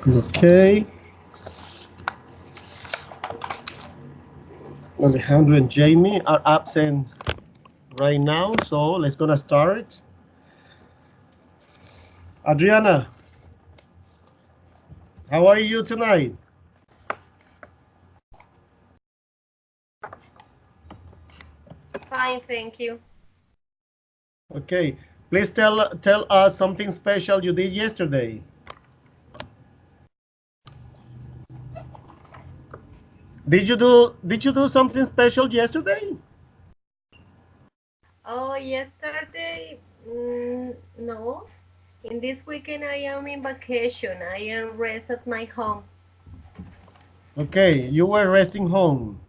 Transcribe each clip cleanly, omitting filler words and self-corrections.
Okay. Alejandro and Jamie are absent right now, so let's gonna start. Adriana, how are you tonight? Fine, thank you. Okay, please tell us something special you did yesterday. Did you do something special yesterday? Oh, yesterday? No. In this weekend, I am in vacation. I am rest at my home. Okay, you were resting home.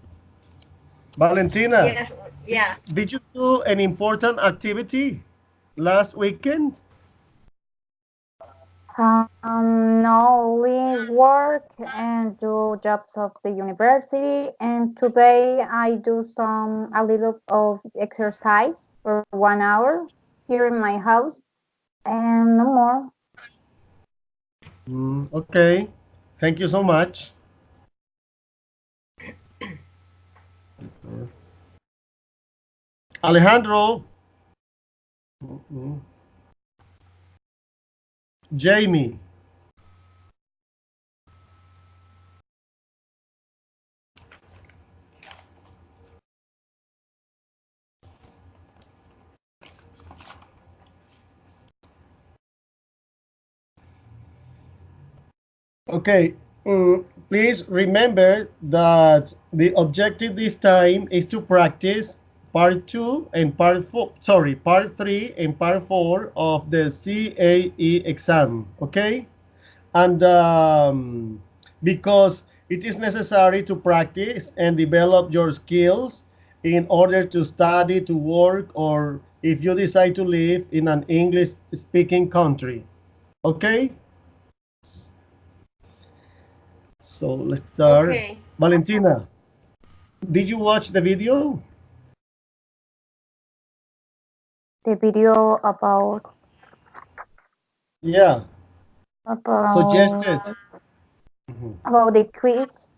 Valentina, Yes, did yeah. you, did you do an important activity last weekend? No, we work and do jobs of the university, and today I do a little of exercise for 1 hour here in my house, and no more. Okay, thank you so much. Alejandro, mm, Jamie. Okay, please remember that the objective this time is to practice part two and part four, sorry, part three and part four of the CAE exam, okay? And because it is necessary to practice and develop your skills in order to study, to work, or if you decide to live in an English speaking country, okay? So let's start. Okay. Valentina, did you watch the video? The video Yeah, about suggested. Mhm. about the quiz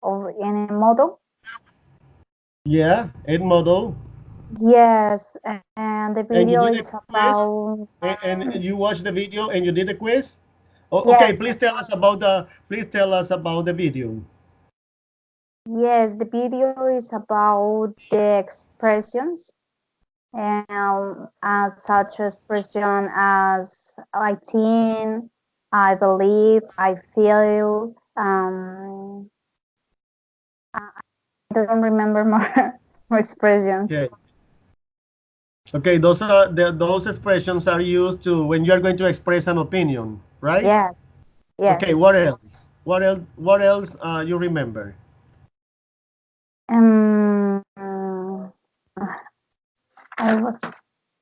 of any model. Yeah, Edmodo. Yes, and the And you video did a is quiz? about And you watched the video and you did a quiz? Oh, okay, yes, please tell us about the video. yes. The video is about the expressions such expression as I think, I believe, I feel. I don't remember more more expressions. Okay. Okay, those expressions are used to when you are going to express an opinion, right? Yes, yes. Okay, what else? What else you remember? Um, I was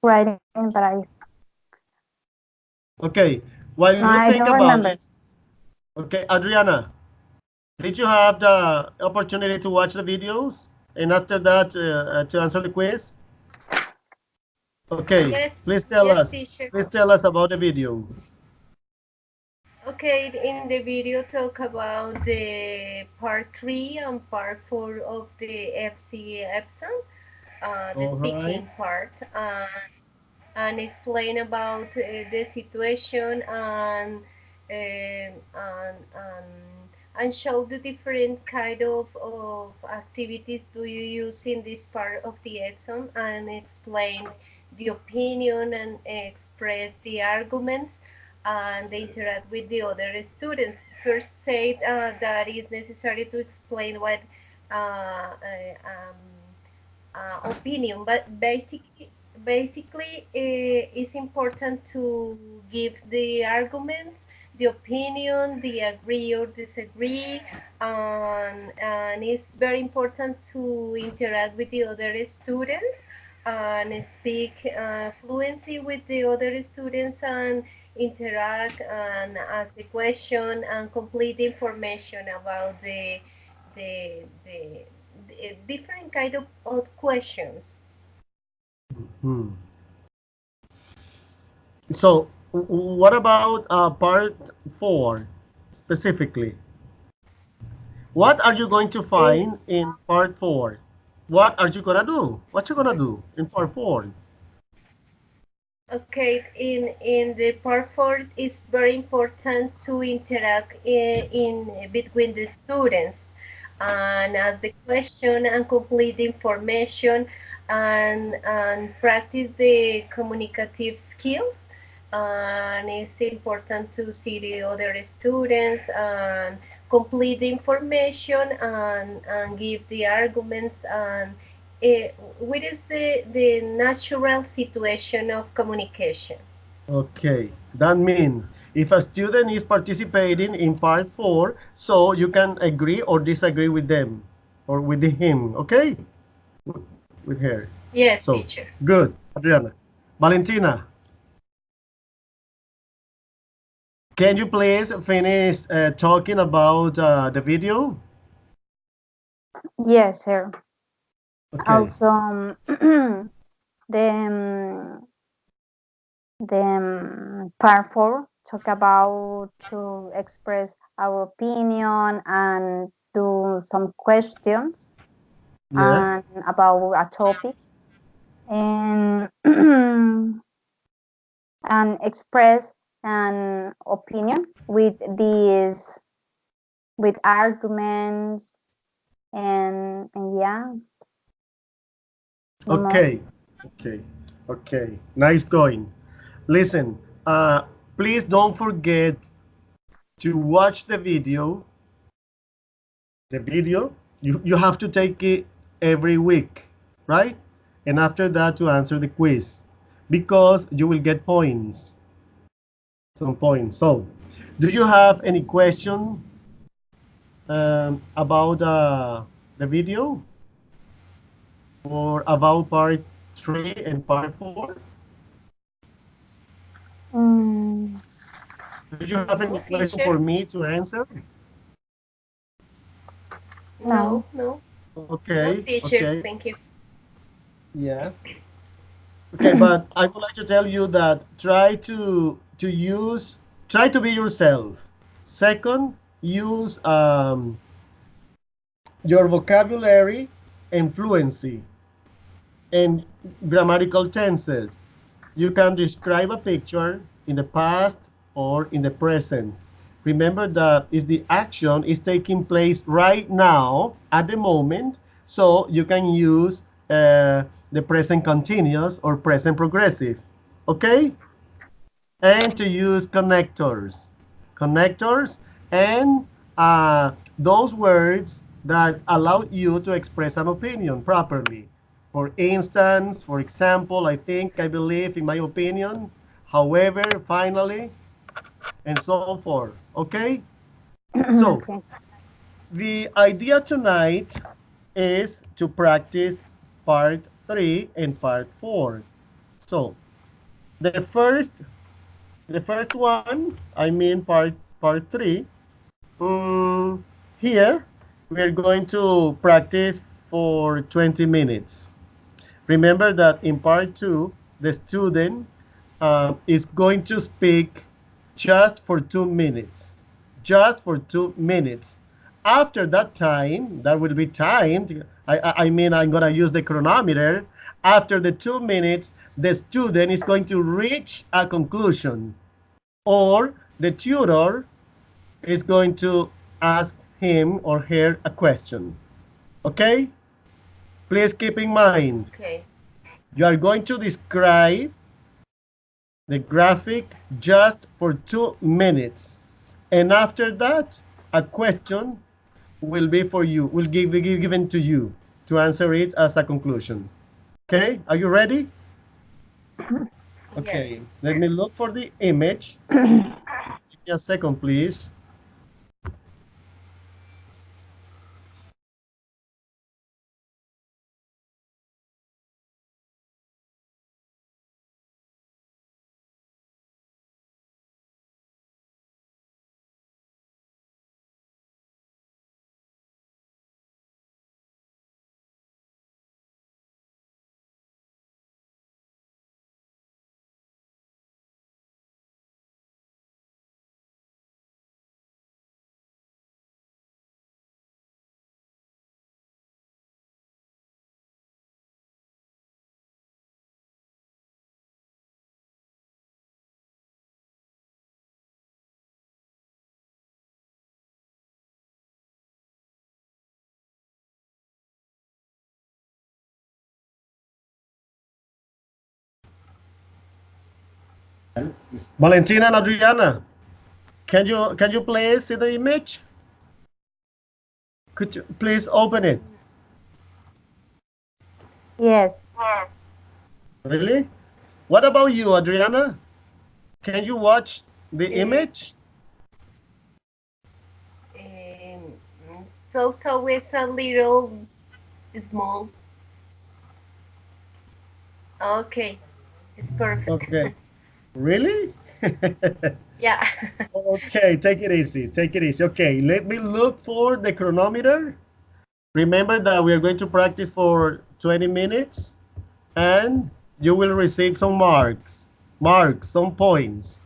writing, but Okay, while you I think don't about remember. it, okay, Adriana, did you have the opportunity to watch the videos and after that to answer the quiz? Okay, Yes, please tell yes, us. teacher. Please tell us about the video. Okay, in the video talk about the part 3 and part 4 of the FC exam, the All right. speaking part, and explain about the situation and show the different kind of activities do you use in this part of the exam and explain the opinion and express the arguments and interact with the other students. First said that it's necessary to explain what uh, opinion, but basically it's important to give the arguments, the opinion, the agree or disagree, and it's very important to interact with the other students and speak fluency with the other students and interact and ask the question and complete information about the different kind of questions. Hmm. So, what about part four specifically? What are you going to Uh, find in part four? What are you gonna do? What you gonna do in part four? Okay, in the part four, it's very important to interact in between the students and ask the question and complete the information and practice the communicative skills. And it's important to see the other students and complete the information and give the arguments and what is the natural situation of communication? Okay, that means if a student is participating in part four, so you can agree or disagree with them or with him, okay? With her. Yes, So, teacher. good, Adriana. Valentina, can you please finish talking about the video? Yes, sir. Okay, Also, the part four talk about to express our opinion and do some questions yeah, and about a topic and and express an opinion with these with arguments and yeah, no more. okay, okay, okay. Nice going. Listen, uh, please don't forget to watch the video. The video, you have to take it every week, right? And after that, to answer the quiz because you will get points, some points. So, do you have any question about the video or about part three and part four? Mm, Do you have any No, question teacher. for me to answer? no. No, no, no, Okay, teacher. okay, Thank you. yeah. Okay, but I would like to tell you that try to be yourself. Second, use your vocabulary and fluency and grammatical tenses. You can describe a picture in the past or in the present. Remember that if the action is taking place right now at the moment, so you can use the present continuous or present progressive. Okay? And to use connectors. Connectors and those words that allow you to express an opinion properly. For instance, for example, I think, I believe, in my opinion, however, finally, and so forth. Okay? So, Okay. the idea tonight is to practice part 3 and part 4. So, the first the first one, I mean part three. Um, Here we're going to practice for 20 minutes. Remember that in part two, the student is going to speak just for 2 minutes. Just for 2 minutes. After that time, that will be timed. I mean, I'm going to use the chronometer. After the 2 minutes, the student is going to reach a conclusion, or the tutor is going to ask him or her a question. Okay? Please keep in mind, Okay. you are going to describe the graphic just for 2 minutes. And after that, a question will be for you, be given to you to answer it as a conclusion. Okay? Are you ready? Yes. Okay, let me look for the image. Give me a second, please. Valentina and Adriana, can you please see the image? Could you please open it? Yes. Really? What about you, Adriana? Can you watch the Uh, image? um, so it's a little small. Okay, it's perfect. Okay. Really? Yeah. Okay, take it easy. Take it easy. Okay, let me look for the chronometer. Remember that we are going to practice for 20 minutes and you will receive some marks, some points.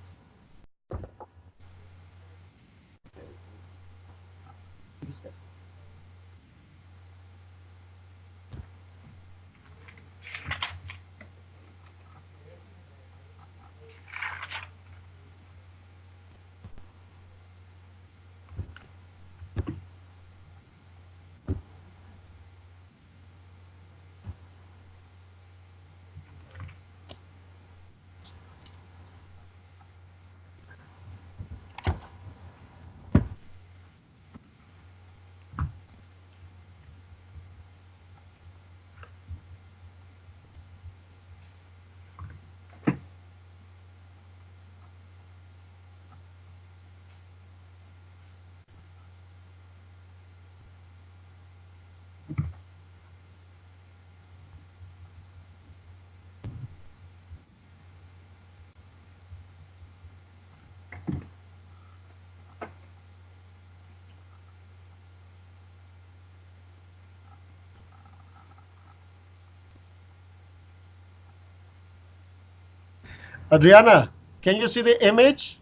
Adriana, can you see the image?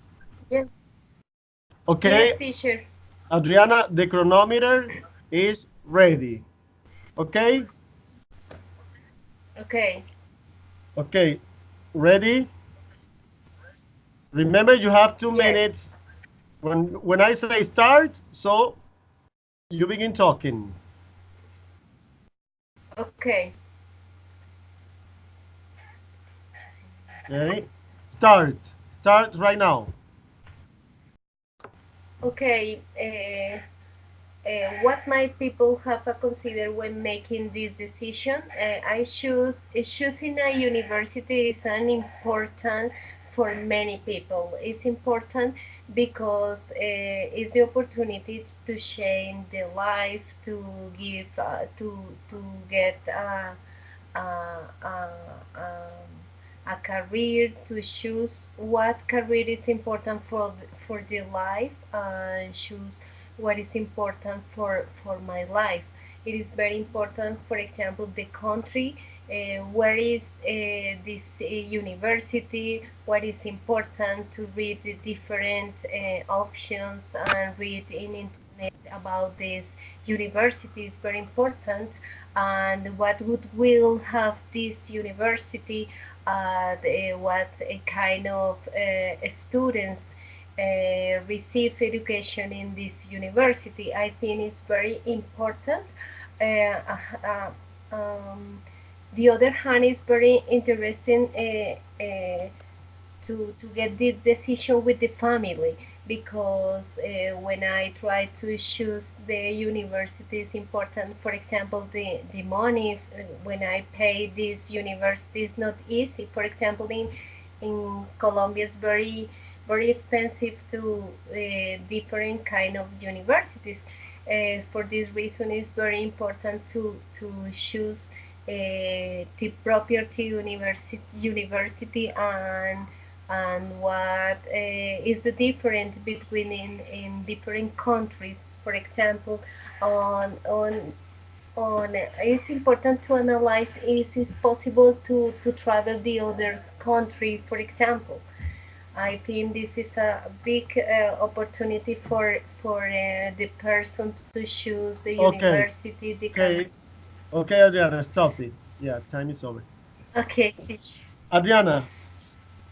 Yes, yes, Okay, teacher. Adriana, the chronometer is ready. Okay, Okay. okay, ready? Remember, you have 2 Yes. minutes when I say start, so you begin talking. Okay. Okay, start right now. Okay. What might people have to consider when making this decision? I choose choosing a university is an important for many people. It's important because it's the opportunity to change the life, to give, to get a career, to choose what career is important for the life and choose what is important for my life. It is very important, for example, the country, where is this university, what is important to read the different options and read in internet about this university is very important, and what would will have this university, what kind of students receive education in this university. I think it's very important. Uh, uh, uh, um, the other hand is very interesting to get this decision with the family, because when I try to choose the university is important. For example, the money, when I pay this university is not easy. For example, in Colombia it's very expensive to different kind of universities. For this reason, it's very important to choose the property university, and what is the difference between in different countries. For example, on it's important to analyze if it's possible to travel the other country. For example, I think this is a big opportunity for the person to choose the Okay, university, the career. okay, okay, Adriana, stop it. Yeah, time is over. Okay, teacher. Adriana,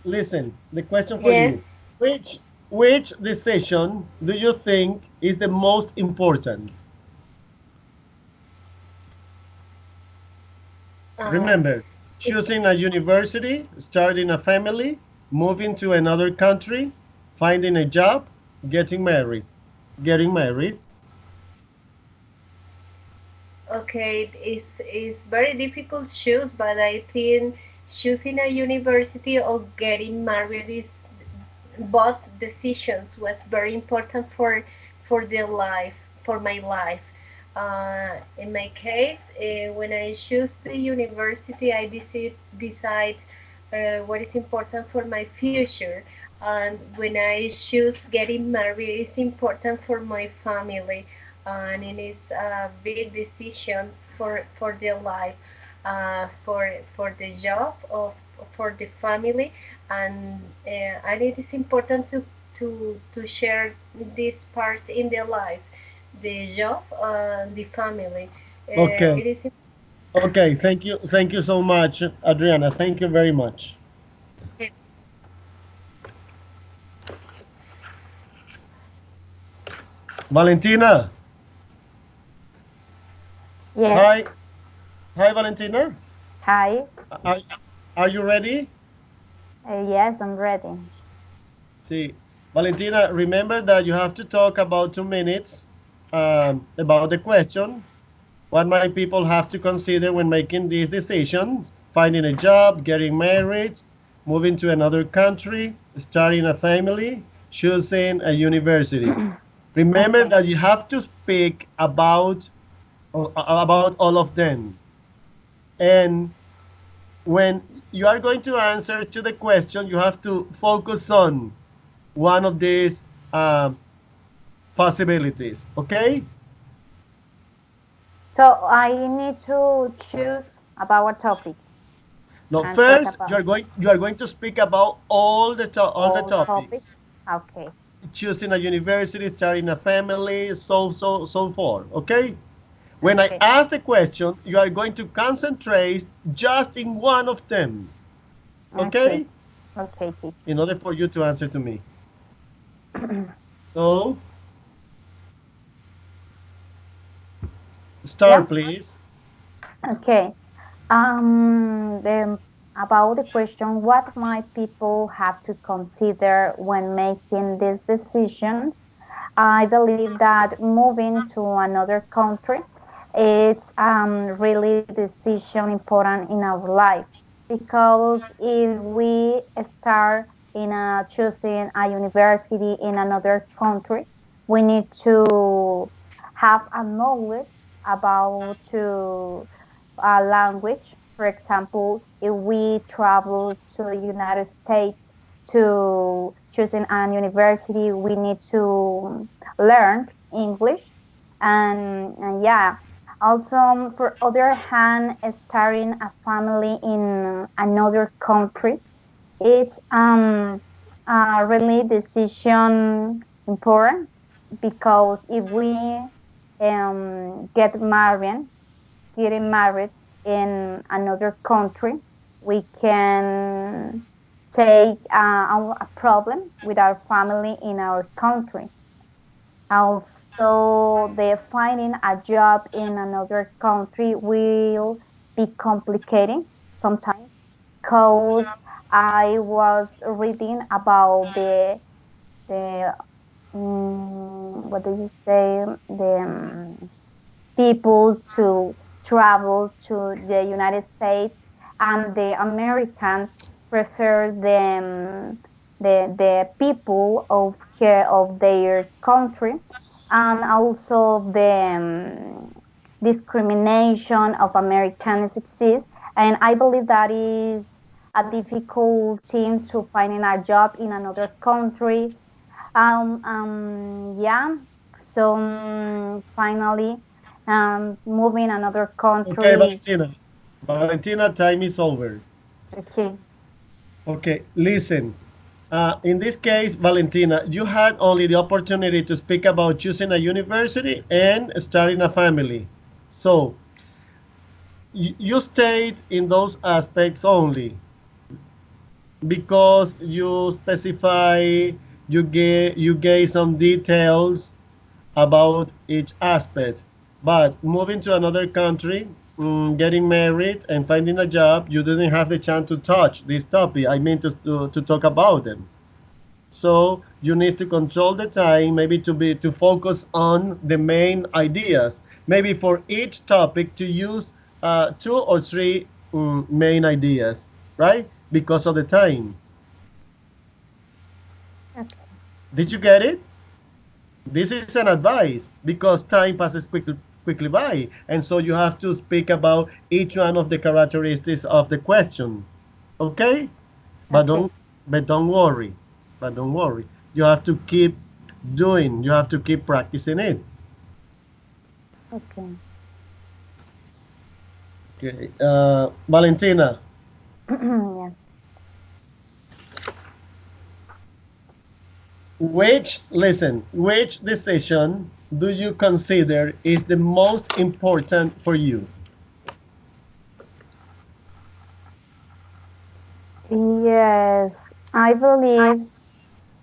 listen, the question for Yes. you. Which which decision do you think is the most important? Um, Remember, it's choosing a university, starting a family, moving to another country, finding a job, getting married. Getting married. Okay, it's very difficult to choose, but I think choosing a university or getting married is both decisions was very important for the life for my life. In my case, when I choose the university, I decide what is important for my future. And when I choose getting married, it's important for my family, and it is a big decision for their life, for the job of for the family, and it is important to share this part in their life, the job, the family. Okay. It is Okay. Thank you so much, Adriana. Thank you very much. Valentina. Yes. Hi. Hi, Valentina. Hi. Are, are you ready? Yes, I'm ready. See, Valentina, remember that you have to talk about 2 minutes about the question. What might people have to consider when making these decisions? Finding a job, getting married, moving to another country, starting a family, choosing a university. Remember Okay. that you have to speak about all of them. And when you are going to answer to the question, you have to focus on one of these possibilities. Okay? So I need to choose about a topic Now, and talk first about you are going to speak about all the all topics. topics. Okay. Choosing a university, starting a family, so forth. Okay? When I Okay. ask the question, you are going to concentrate just in one of them. Okay. Okay? Okay, In order for you to answer to me. teacher. So, Yeah. start please. Okay. About the question, what might people have to consider when making these decisions? I believe that moving to another country, it's really decision important in our life, because if we start choosing a university in another country, we need to have a knowledge about a language. For example, if we travel to the United States to choosing a university, we need to learn English. And yeah, also for other hand, starting a family in another country, it's really decision important, because if we getting married in another country, we can take a problem with our family in our country. Also, the finding a job in another country will be complicated sometimes, because I was reading about the what do you say, the people to travel to the United States, and the Americans prefer the people of here of their country, and also the discrimination of Americans exists, and I believe that is a difficult thing to finding a job in another country. Yeah. So finally, moving another Okay, country is Valentina. Valentina, time is over. okay. Okay, listen. In this case, Valentina, you had only the opportunity to speak about choosing a university and starting a family. So you stayed in those aspects only because you specify, you gave some details about each aspect. But moving to another country, getting married and finding a job, you didn't have the chance to touch this topic. I mean to talk about them. So you need to control the time, maybe to focus on the main ideas. Maybe for each topic to use 2 or 3 main ideas, right? Because of the time. Okay. Did you get it? This is an advice because time passes quickly by, and so you have to speak about each one of the characteristics of the question. Okay? But Okay. don't worry. But don't worry. You have to keep doing. You have to keep practicing it. Okay. Okay. Valentina, Yes. which decision do you consider is the most important for you? Yes. I believe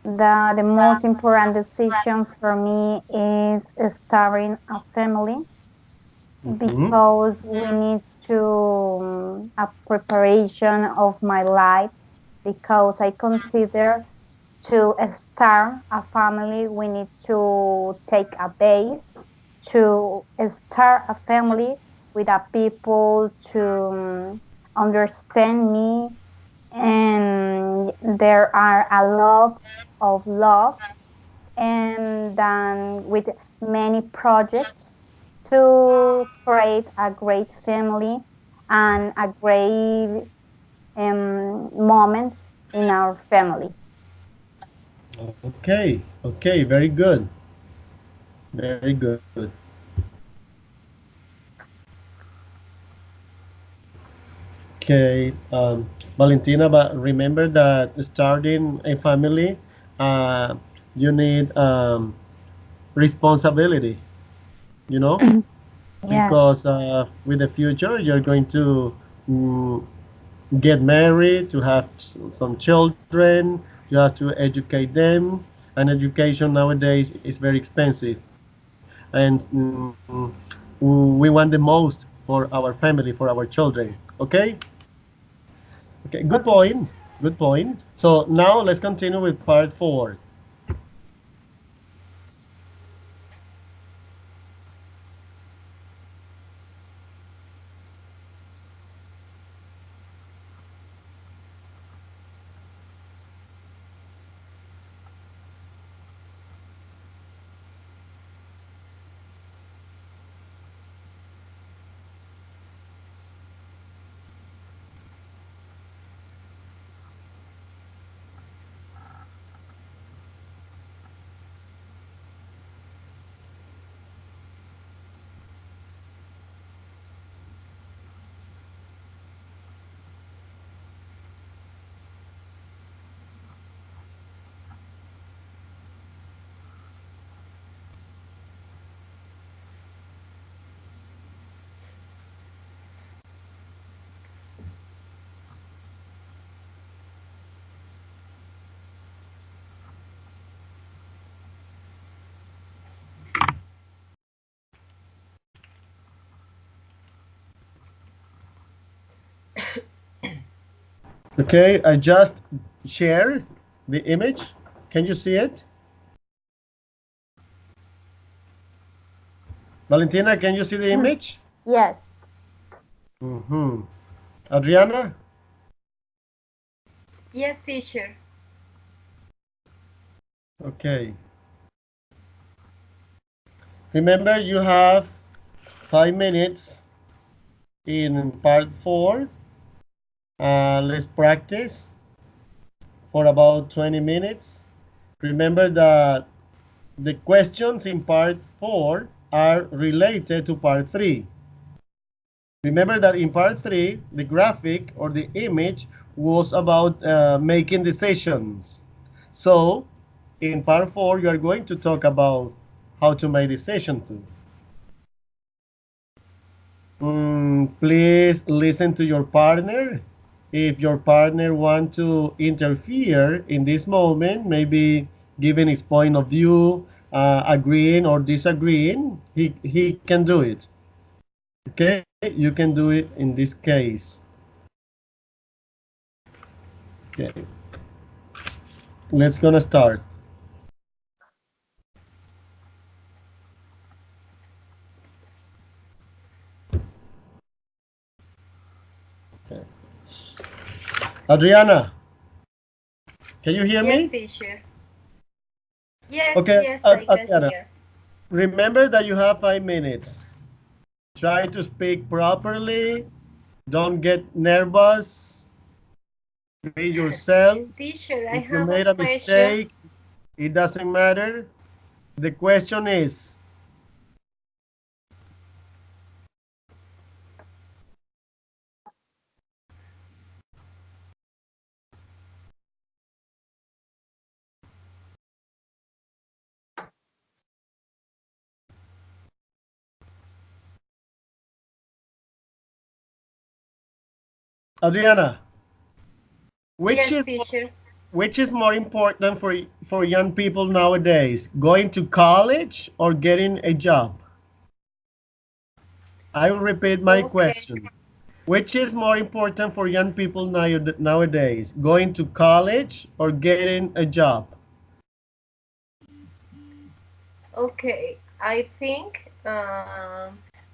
that the most important decision for me is starting a family Mhm. because we need to a preparation of my life because I consider to start a family we need to take a base to start a family with a people to understand me, and there are a lot of love and then with many projects to create a great family and a great moments in our family. Okay. Okay. Very good. Very good. Okay, Valentina, but remember that starting a family, uh, you need responsibility, you know, Yes. because with the future, you're going to mm, get married, to have some children, you have to educate them, and education nowadays is very expensive. And we want the most for our family, for our children, okay? Okay, good Okay. point. Good point. So now let's continue with part 4. Okay, I just share the image. Can you see it? Valentina, can you see the image? Yes. Mm-hmm. Adriana? Yes, teacher. Okay. Remember, you have 5 minutes in part 4. Let's practice for about 20 minutes. Remember that the questions in part 4 are related to part 3. Remember that in part 3, the graphic or the image was about making decisions. So in part 4, you are going to talk about how to make decision too. Please listen to your partner. If your partner want to interfere in this moment, maybe giving his point of view, agreeing or disagreeing, he can do it. Okay? you can do it in this case. Okay, let's gonna start. Okay. Adriana, can you hear Yes, me? teacher. Yes, Okay, yes, I can Adriana, hear. remember that you have 5 minutes. Try to speak properly. Don't get nervous. Be yourself. Teacher, I If you have a made a question. mistake, it doesn't matter. The question is, Adriana, which Yes, is teacher. which is more important for young people nowadays, going to college or getting a job? I will repeat my Okay. question. Which is more important for young people nowadays, going to college or getting a job? Okay, I think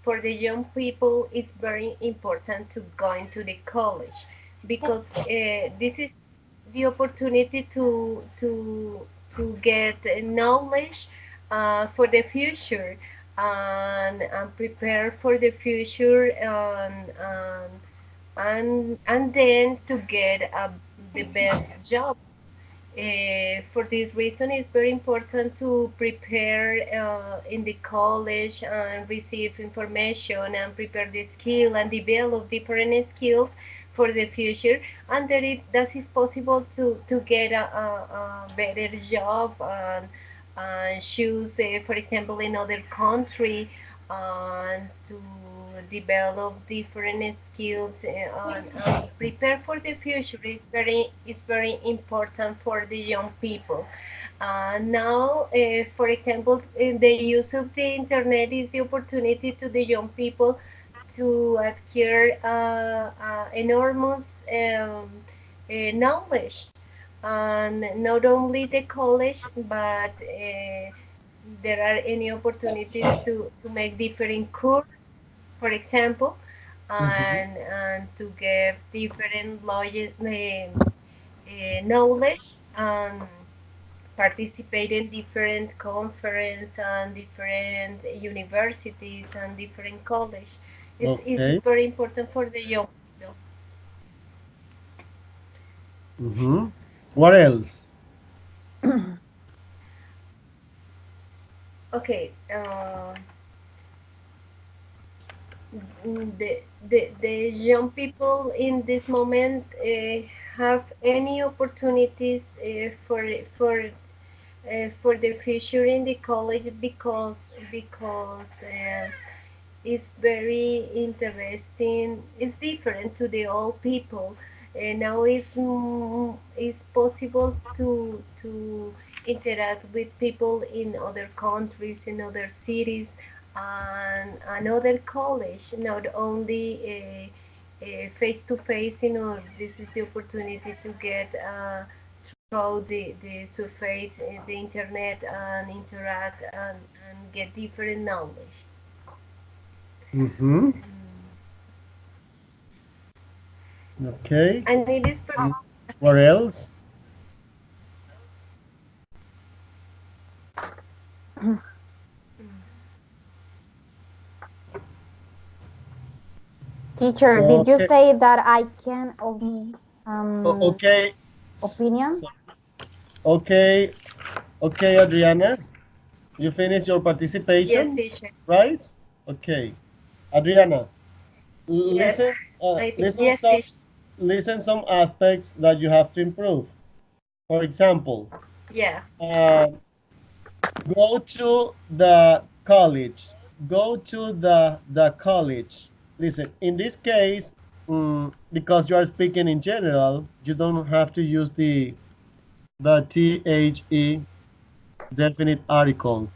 for the young people it's very important to go into the college because this is the opportunity to get knowledge for the future and prepare for the future and then to get the best job. For this reason, it's very important to prepare in the college and receive information and prepare the skill and develop different skills for the future. And that is possible to get a better job and choose, for example, another country and to develop different skills and prepare for the future is very important for the young people. Now, for example, the use of the internet is the opportunity to the young people to acquire enormous knowledge, and not only the college, but there are any opportunities to make different courses, for example, Mhm. and to get different knowledge and participate in different conference and different universities and different college. It's Okay. very important for the young people. Mhm. What else? Okay, the young people in this moment have any opportunities for the future in the college because it's very interesting. It's different to the old people. And now it's possible to interact with people in other countries, in other cities, and another college, not only face to face. This is the opportunity to get through the surface, the internet, and interact and get different knowledge. Mhm. Okay. And it is What else? Teacher, did you Okay. say that I can Okay. opinion? So, okay. Okay, Adriana, you finished your yes, participation, teacher. right? Okay. Adriana, Yes, listen, I think yes, teacher. listen some aspects that you have to improve. For example, Yeah. uh, go to the college. Go to the college. Listen, in this case, because you are speaking in general, you don't have to use the definite article.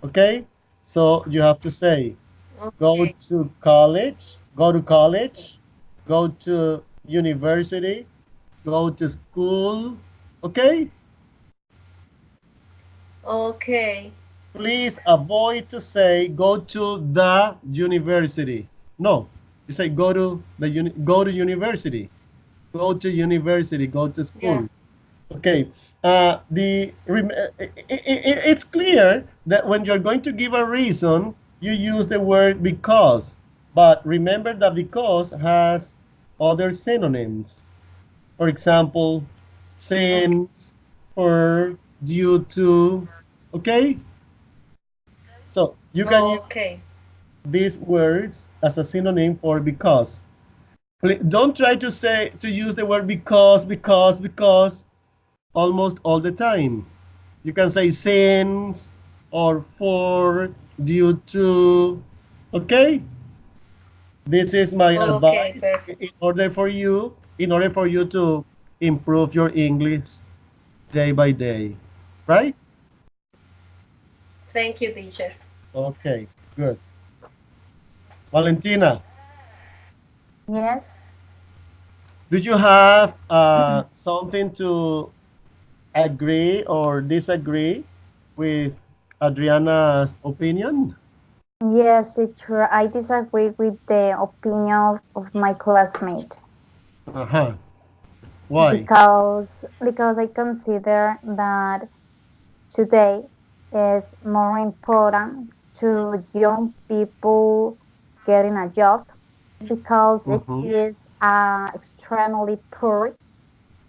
Okay? So you have to say, go Okay. to college. Go to college, go to university, go to school. Okay? Okay. Please avoid to say go to the university. No, you say go to university, go to university, go to Yeah. school. Okay. It's clear that when you're going to give a reason, you use the word because. But remember that because has other synonyms. For example, Okay. since, for, due to. Okay. So you can use Okay. these words as a synonym for because. Don't try to say to use the word because almost all the time. You can say since or for, due to. Okay? This is my Okay. advice Perfect. in order for you to improve your English day by day. Right? Thank you, teacher. Okay, good. Valentina, Yes. did you have something to agree or disagree with Adriana's opinion? Yes, teacher. I disagree with the opinion of my classmate Uh-huh. Why? because I consider that today is more important to young people getting a job because it Mm-hmm. is extremely poor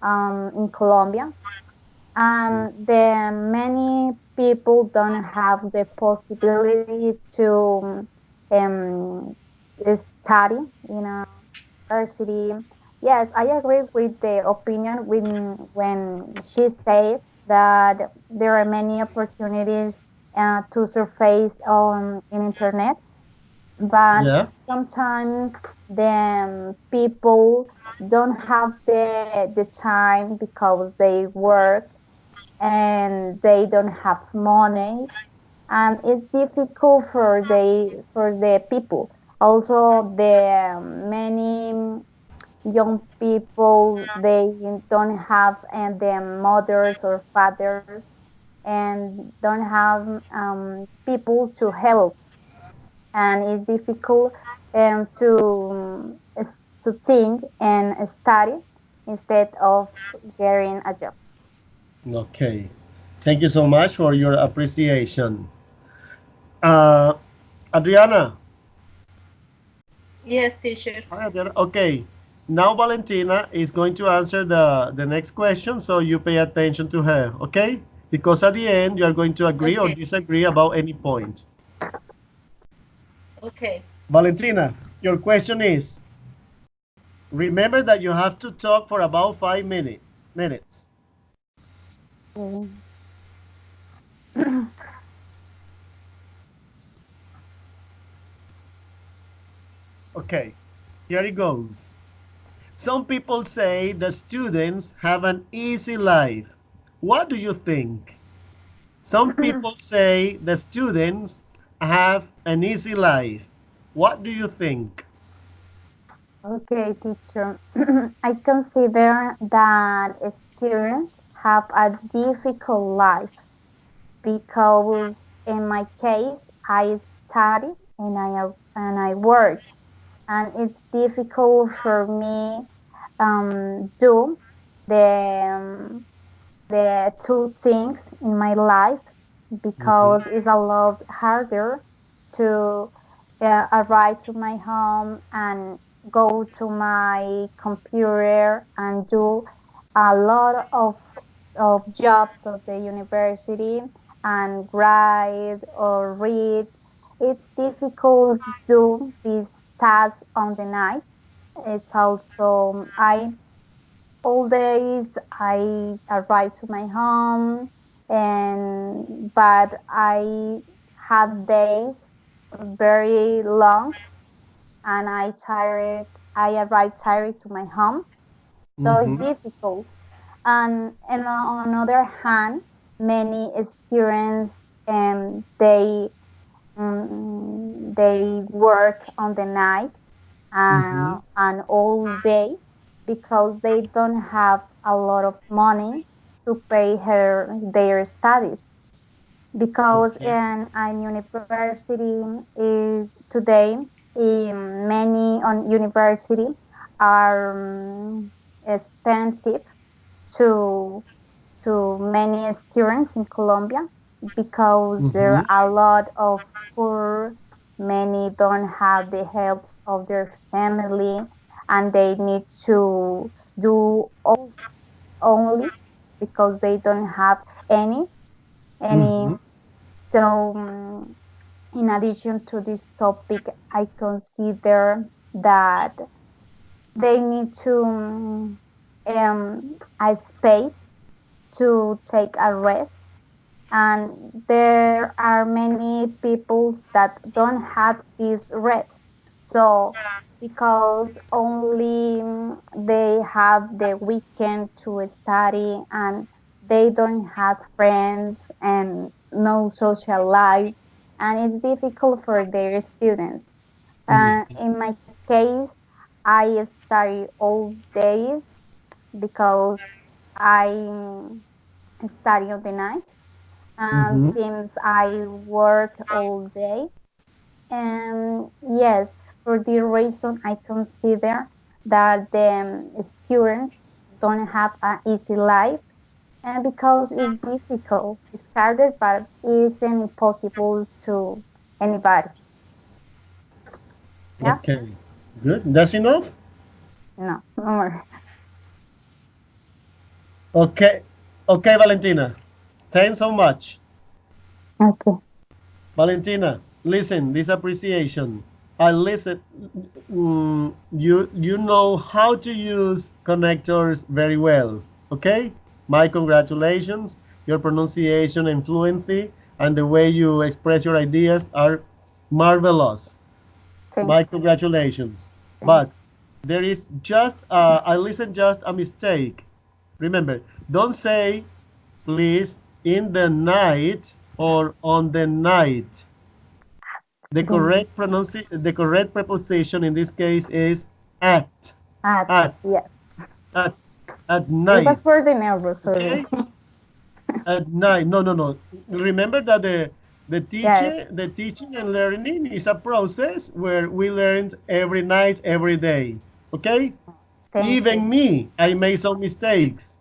in Colombia, and the many people don't have the possibility to um, study in a university. Yes, I agree with the opinion when she said that there are many opportunities to surface on in internet, but Yeah. sometimes the people don't have the time because they work and they don't have money, and it's difficult for the people. Also the many young people, they don't have their mothers or fathers, and don't have people to help, and it's difficult to think and study instead of getting a job. Okay. Thank you so much for your appreciation. Uh, Adriana. Yes, teacher. Hi, Adriana. Okay. Now Valentina is going to answer the next question, so you pay attention to her, okay? Because at the end, you are going to agree or Okay. disagree about any point. Okay. Valentina, your question is, remember that you have to talk for about 5 minutes. Mm. Okay, here it goes. Some people say the students have an easy life. What do you think? Some people say the students have an easy life. What do you think? Okay, teacher. I consider that students have a difficult life because in my case I study and I work, and it's difficult for me do the the two things in my life Mhm. because it's a lot harder to arrive to my home and go to my computer and do a lot of jobs of the university and write or read. It's difficult to do these tasks on the night. It's also I all days I arrive to my home, and but I have days very long, and I arrive tired to my home, so it's Mhm. difficult. And on the other hand, many students they work on the night, Mm-hmm. an all day because they don't have a lot of money to pay their studies. Because Okay. in a university is today, many on university are expensive to many students in Colombia because there Mm-hmm. are a lot of poor, many don't have the helps of their family, and they need to do all only because they don't have any any. Mm-hmm. So in addition to this topic, I consider that they need to a space to take a rest, and there are many people that don't have this rest. So because only they have the weekend to study, and they don't have friends and no social life, and it's difficult for their students. In my case, I study all days because I study on the night, Mm-hmm. since I work all day. And yes, for this reason, I consider that the students don't have an easy life, and because it's difficult, it's harder, but it's impossible to anybody. Yeah, Okay. Good. That's enough. no, no more. Okay. Okay, Valentina. Thanks so much. Okay, Valentina, listen, this appreciation. I listen. You know how to use connectors very well. Okay? My congratulations. Your pronunciation and fluency and the way you express your ideas are marvelous. thank My congratulations. you. But there is just I listen just a mistake. Remember, don't say please in the night or on the night. Then The correct preposition in this case is at. at, At. yes, At. At it night. was for the nervous, sorry. Okay? At night. No, no, no. Remember that Yes, the teaching and learning is a process where we learn every night, every day. Okay? thank you. Even me, I made some mistakes.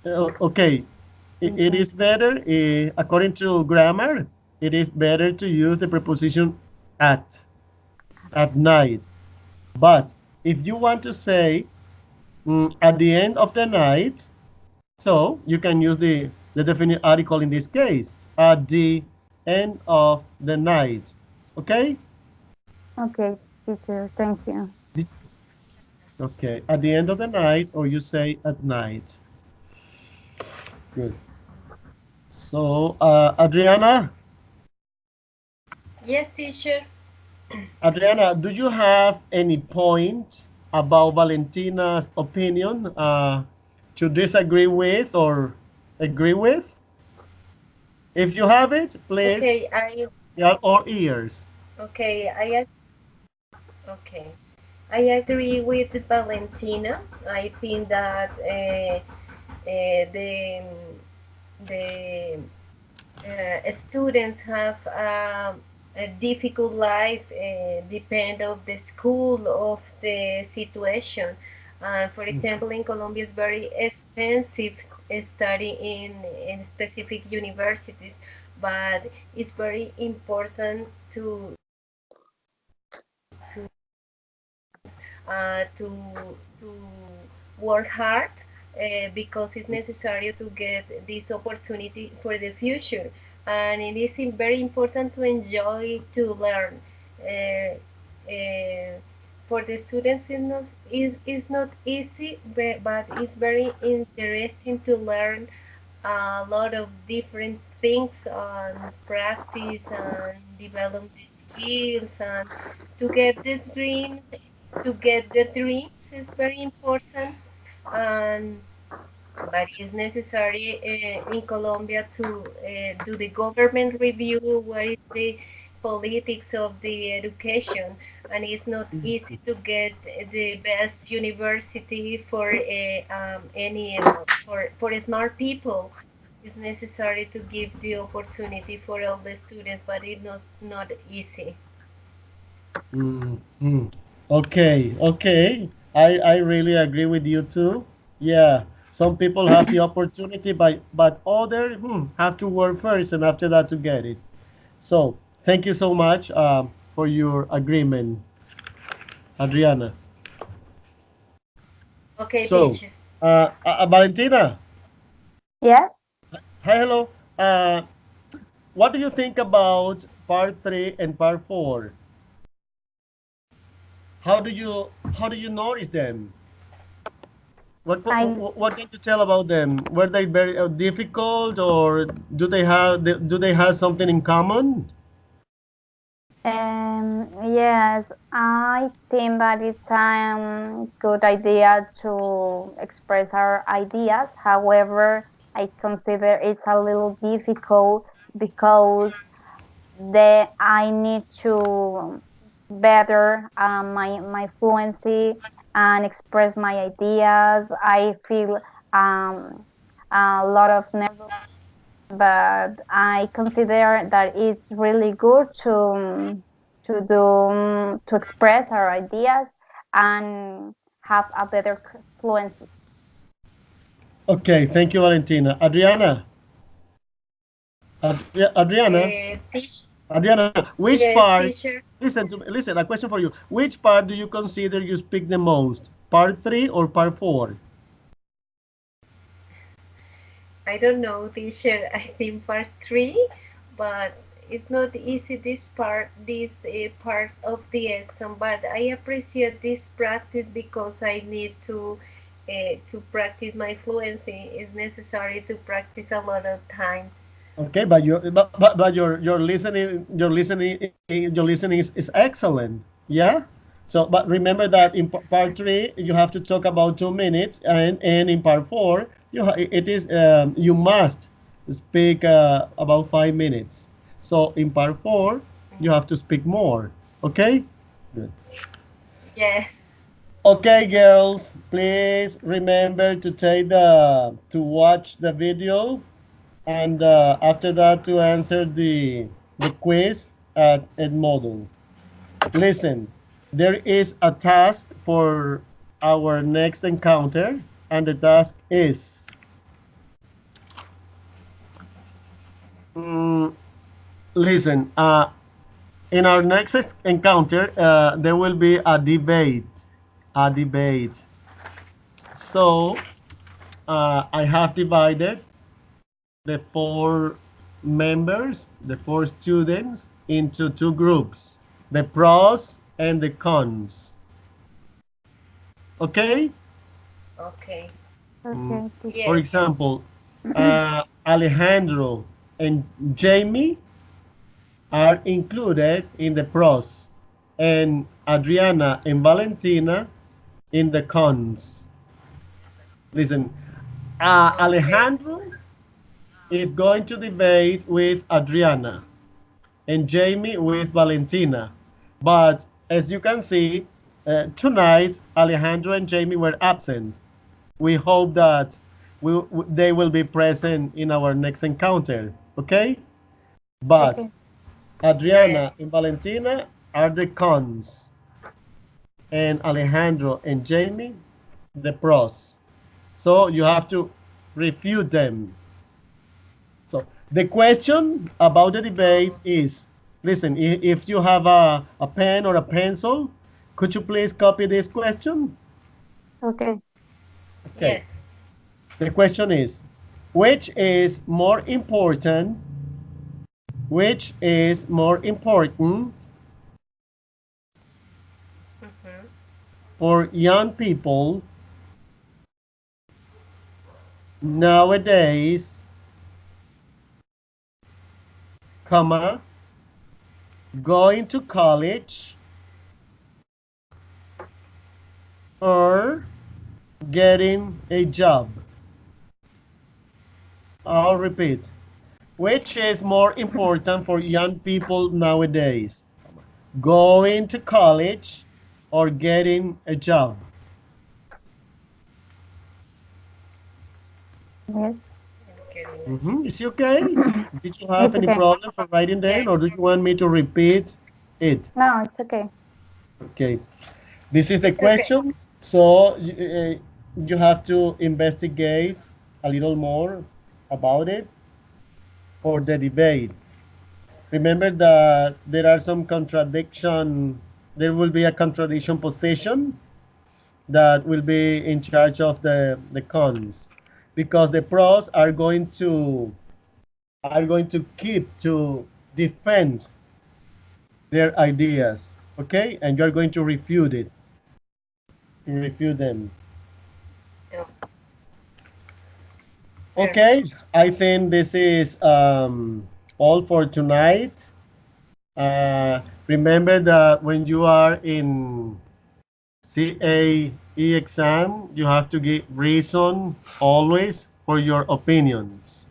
Okay, it Okay. is better, according to grammar, it is better to use the preposition at, at night. But if you want to say at the end of the night, so you can use the definite article in this case, at the end of the night. Okay? Okay, teacher, thank you. Okay, at the end of the night, or you say at night. Good. So, Adriana, Yes, teacher. Adriana, do you have any point about Valentina's opinion to disagree with or agree with? If you have it, please, Okay, I we are all ears. okay, okay. I agree with Valentina. I think that the students have a difficult life, depend of the school, of the situation. For example, in Colombia, it's very expensive study in specific universities, but it's very important to to work hard, because it's necessary to get this opportunity for the future, and it is very important to enjoy to learn. Uh, uh, for the students, it's not easy, but it's very interesting to learn a lot of different things on practice and develop the skills, and to get the dreams is very important, and but it's necessary in Colombia to do the government review. What is the politics of the education? and it's not easy to get the best university for any for smart people. It's necessary to give the opportunity for all the students, but it's not easy. Mhm. Okay, okay. I really agree with you too. Yeah, some people have the opportunity, but others have to work first and after that to get it. So thank you so much for your agreement, Adriana. Okay, So, teacher. Valentina, Yes. hi, hello. Uh, what do you think about part three and part four? How do you notice them? What what I what can you tell about them? Were they very difficult, or do they have something in common? yes, I think that it's a good idea to express our ideas. However, I consider it's a little difficult because I need to better my fluency and express my ideas. I feel um, a lot of nervous, but I consider that it's really good to express our ideas and have a better fluency. Okay, thank you, Valentina. Adriana, Teach, Adriana, which yes, part? teacher. Listen. A question for you. Which part do you consider you speak the most? Part three or part four? I don't know, teacher. I think part three, but it's not easy this part of the exam. But I appreciate this practice because I need to practice my fluency. It's necessary to practice a lot of time. Okay, but your listening is excellent. Yeah. So, but remember that in part three you have to talk about 2 minutes, and in part four it is you must speak about 5 minutes. So in part four you have to speak more. Okay. Good. Yes. Okay, girls, please remember to watch the video, and after that to answer the quiz at Edmodo. Listen, there is a task for our next encounter, and the task is mm, listen. In our next encounter, there will be a debate. A debate. So I have divided the four members, the four students, into two groups, the pros and the cons. Okay? Okay. Mm, Okay, For teacher. Yes. example, Alejandro and Jamie are included in the pros, and Adriana and Valentina in the cons. Listen, Okay. Alejandro is going to debate with Adriana and Jamie with Valentina. But as you can see, tonight Alejandro and Jamie were absent. We hope that they will be present in our next encounter. Okay? But Okay. Adriana Yes. and Valentina are the cons, and Alejandro and Jamie the pros. So you have to refute them. So the question about the debate Oh, is, listen, if you have a pen or a pencil, could you please copy this question? Okay. Okay. yes. The question is, which is more important, which is more important Mm-hmm. for young people nowadays, comma, going to college or getting a job? I'll repeat. Which is more important for young people nowadays? going to college, or getting a job? Yes. Is it okay? Did you have It's any okay. problem for writing Yeah. down, or do you want me to repeat it? No, it's okay. Okay, this is the It's okay. question. So you have to investigate a little more about it for the debate. Remember that there are some contradiction. There will be a contradiction position that will be in charge of the cons, because the pros are going to keep to defend their ideas, okay, and you're going to refute them. Yeah. Okay, Perfect. I think this is all for tonight. Remember that when you are in CAE exam, you have to give reason always for your opinions.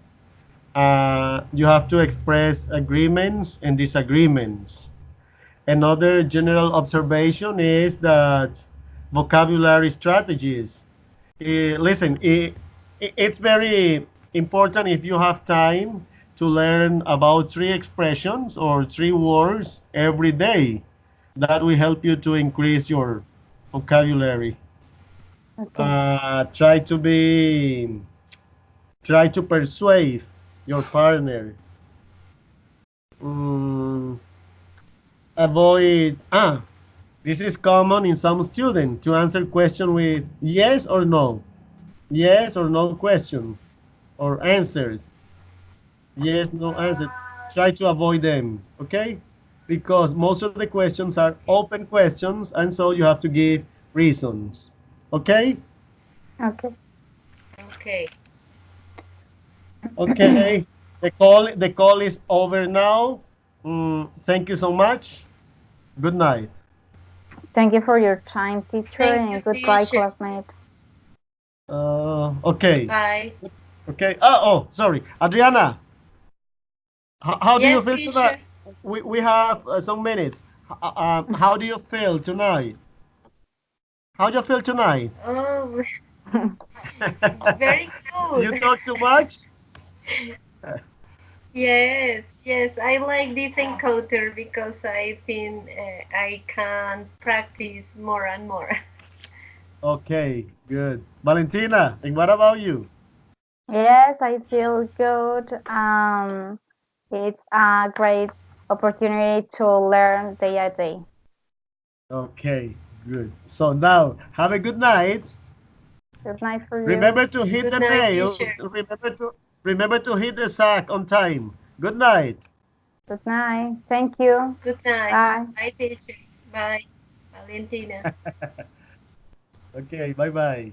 You have to express agreements and disagreements. Another general observation is that vocabulary strategies. Listen, it's very important if you have time to learn about three expressions or three words every day. That will help you to increase your vocabulary. Okay. Try to persuade your partner. Mm, avoid. This is common in some students to answer question with yes or no. Yes or no questions or answers. Yes, no answer. Try to avoid them, okay? Because most of the questions are open questions, and so you have to give reasons, okay? Okay. Okay. Okay. The call is over now. Thank you so much. Good night. Thank you for your time, teacher, Thank you, and goodbye, teacher. classmate. Okay. Bye. Okay. Oh, sorry, Adriana. How do you Yes, feel tonight? teacher. We have some minutes. How do you feel tonight? How do you feel tonight? Oh, very You good. talk too much? Yes, yes. I like this encounter because I think I can practice more and more. Okay, good. Valentina, and what about you? Yes, I feel good. It's a great opportunity to learn day by day. Okay, good. So now, have a good night. Good night for you. Remember to hit Good the night, nail. teacher. Remember to hit the sack on time. Good night. Good night. Thank you. Good night. Bye. Bye, teacher. Bye, Valentina. Okay, bye bye.